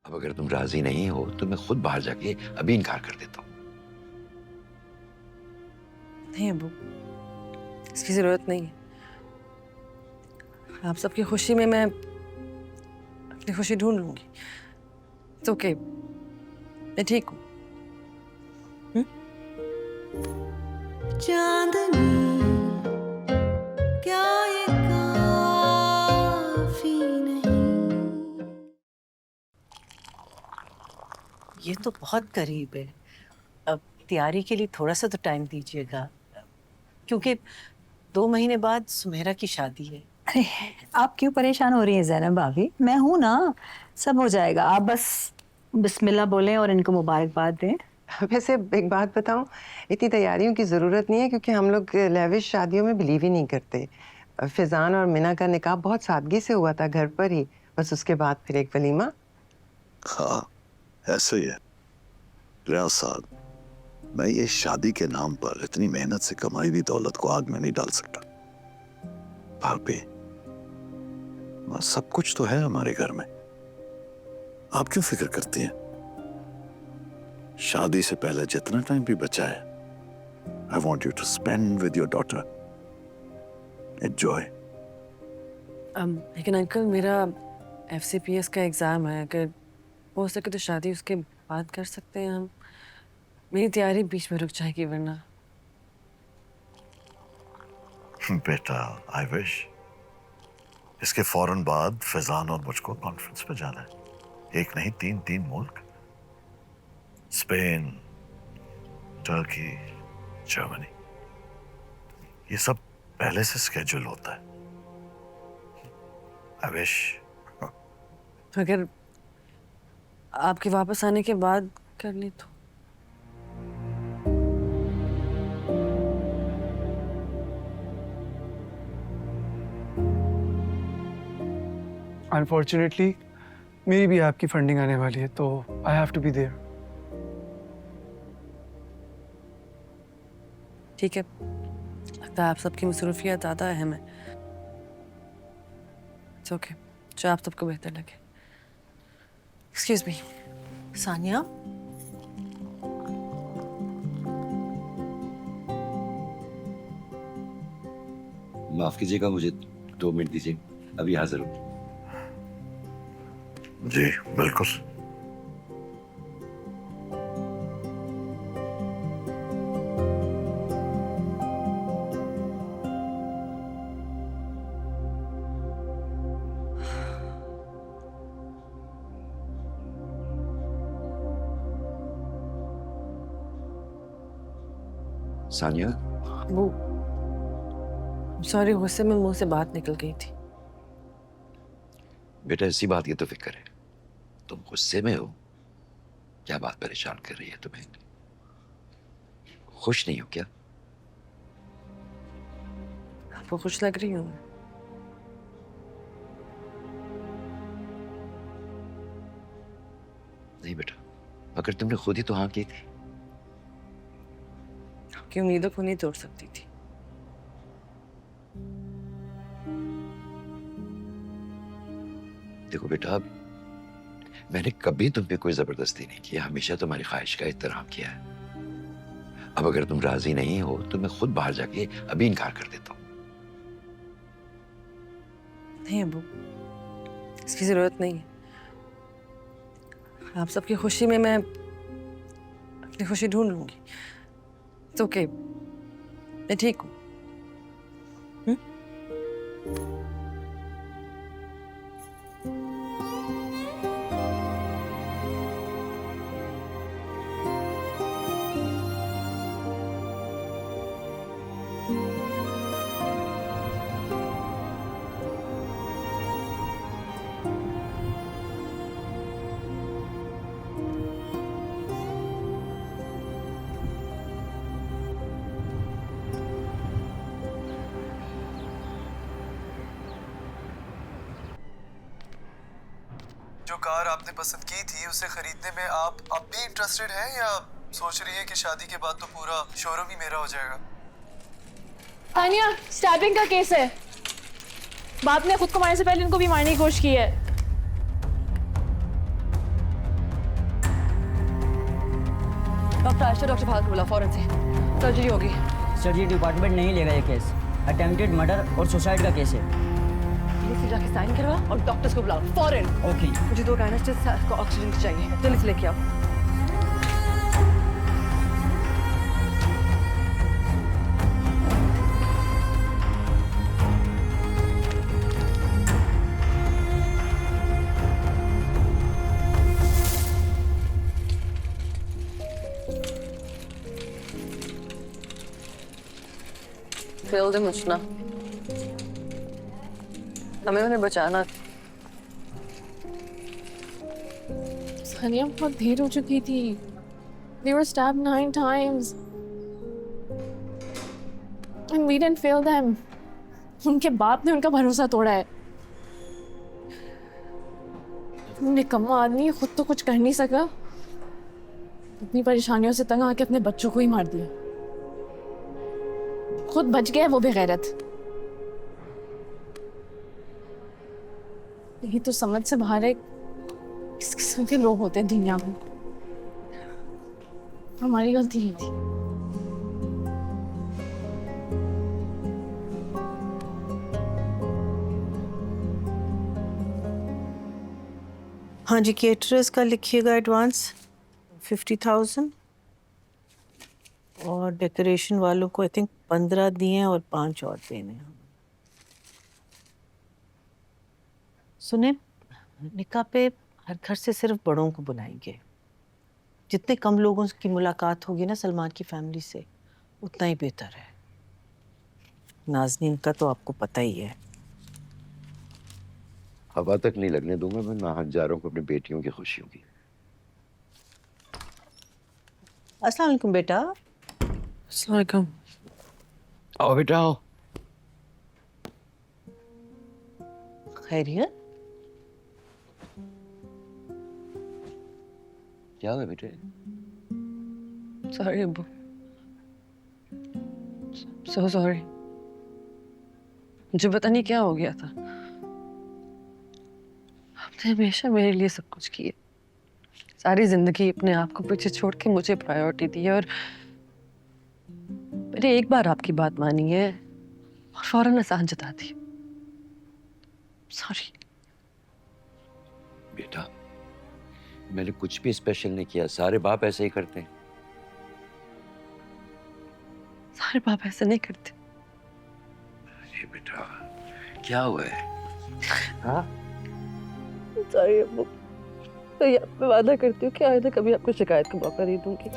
अब अगर तुम राजी नहीं हो तो मैं खुद बाहर जाके अभी इनकार कर देता हूँ। नहीं अबू, इसकी जरूरत नहीं है। आप सबकी खुशी में मैं अपनी खुशी ढूंढ लूंगी। तो ओके, मैं ठीक हूँ। चांदनी क्या ये काफी नहीं? ये तो बहुत करीब है। अब तैयारी के लिए थोड़ा सा तो टाइम दीजिएगा, क्योंकि 2 महीने बाद सुमेरा की शादी है। अरे आप क्यों परेशान हो रही हैं ज़ैनब भाभी, मैं हूं ना, सब हो जाएगा। आप बस बिस्मिल्लाह बोलें और इनको मुबारकबाद दें। वैसे एक बात बताऊं, इतनी तैयारियों की ज़रूरत नहीं है क्योंकि हम लोग लेविश शादियों में बिलीव ही नहीं करते। फिजान और मिना का निकाह बहुत सादगी से हुआ था, घर पर ही, बस उसके बाद फिर एक वलीमा। हाँ, ऐसे ही है रियाज साहब। मैं ये शादी के नाम पर इतनी मेहनत से कमाई हुई दौलत को आग में नहीं डाल सकता। भाभी, सब कुछ तो है हमारे घर में, आप क्यों फिक्र करती हैं? शादी से पहले जितना टाइम भी बचा है, I want you to spend with your daughter. Enjoy. लेकिन अंकल, मेरा FCPS का एग्ज़ाम है। अगर हो सके तो शादी उसके बाद कर सकते हैं हम। मेरी तैयारी बीच में रुक जाएगी वरना। बेटा, I wish. इसके फौरन बाद फैजान और मुझको कॉन्फ्रेंस पे जाना है। एक नहीं, 3 मुल्क, स्पेन, टर्की, जर्मनी। ये सब पहले से स्केड्यूल होता है। I wish. अगर आपके वापस आने के बाद कर ली तो। अनफॉर्चुनेटली मेरी भी आपकी फंडिंग आने वाली है, तो I have to be there. ठीक है, लगता है आप सबकी मसरूफियत ज़्यादा अहम है। इट्स ओके, जो आप सबको बेहतर लगे। Excuse me. सानिया, माफ कीजिएगा, मुझे 2 मिनट दीजिए, अभी हाजिर हूँ। जी बिल्कुल। सानिया, वो सॉरी, गुस्से में मुंह से बात निकल गई थी। बेटा इसी बात की तो फिक्र है, तुम गुस्से में हो? क्या बात परेशान कर रही है तुम्हें? खुश नहीं हो क्या? आपको खुश लग रही हूँ? नहीं बेटा, मगर तुमने खुद ही तो हाँ की थी। आपकी उम्मीदों को नहीं तोड़ सकती थी। देखो बेटा, मैंने कभी तुम पे कोई जबरदस्ती नहीं की, हमेशा तुम्हारी ख्वाहिश का एहतराम किया है। अब अगर तुम राजी नहीं हो तो मैं खुद बाहर जाके अभी इनकार कर देता हूँ। नहीं अबू, इसकी जरूरत नहीं है। आप सबकी खुशी में मैं अपनी खुशी ढूंढ लूंगी। तो ओके, मैं ठीक हूँ। जो कार आपने पसंद की थी उसे खरीदने में आप अब भी इंटरेस्टेड हैं या सोच रही है कि शादी के बाद तो पूरा शोरूम ही मेरा हो जाएगा? तानिया, स्टैबिंग का केस है। बाप ने खुद को मारने से पहले इनको भी मारने की कोशिश की है। डॉक्टर फाल को बुला फौरन से, सर्जरी होगी। सर्जरी डिपार्टमेंट नहीं लेगा ये केस। अटेम्प्टेड मर्डर और सुसाइड का केस है। प्लीज से जाके साइन करवा और डॉक्टर्स को बुलाओ फौरन। ओके। मुझे 2 कैनिस्टर्स को ऑक्सीजन चाहिए, जल्दी से लेके आओ। फेल दे मुझना, हमें उन्हें बचाना। सानिया बहुत देर हो चुकी थी। They were stabbed 9 times. And we didn't fail them. उनके बाप ने उनका भरोसा तोड़ा है। निकम्मा आदमी खुद तो कुछ कर नहीं सका, इतनी परेशानियों से तंग आके अपने बच्चों को ही मार दिया। खुद बच गया वो बेगैरत। यही तो समझ से बाहर है किस किस्म के लोग होते हैं दुनिया में। हमारी गलती नहीं थी। हाँ जी, केटरर्स का लिखिएगा एडवांस 50,000 और डेकोरेशन वालों को आई थिंक 15 दिए और 5 और देने हैं। सुने, निकाह पे हर घर से सिर्फ बड़ों को बुलाएंगे। जितने कम लोगों की मुलाकात होगी ना सलमान की फैमिली से, उतना ही बेहतर है। नाज़नीन का तो आपको पता ही है। हवा तक नहीं लगने दूंगा मैं नाहक जा रहा हूँ अपनी बेटियों की खुशियों की। अस्सलाम वालेकुम बेटा। अस्सलाम वालेकुम। आओ बेटा आओ। खैरियत? क्या हुआ बेटे? सॉरी अब्बू, सो सॉरी। मुझे पता नहीं क्या हो गया था। आपने हमेशा मेरे लिए सब कुछ किया, सारी जिंदगी अपने आप को पीछे छोड़ के मुझे प्रायोरिटी दी है, और मैंने एक बार आपकी बात मानी है और फौरन एहसान जता दी। सॉरी बेटा, मैंने कुछ भी स्पेशल नहीं किया, सारे बाप ऐसे ही करते हैं। सारे बाप ऐसे नहीं करते। अरे बेटा, क्या हुआ है? हाँ? सॉरी अब्बू, मैं वादा करती हूँ कि आइंदा कभी आपको शिकायत का मौका नहीं दूंगी।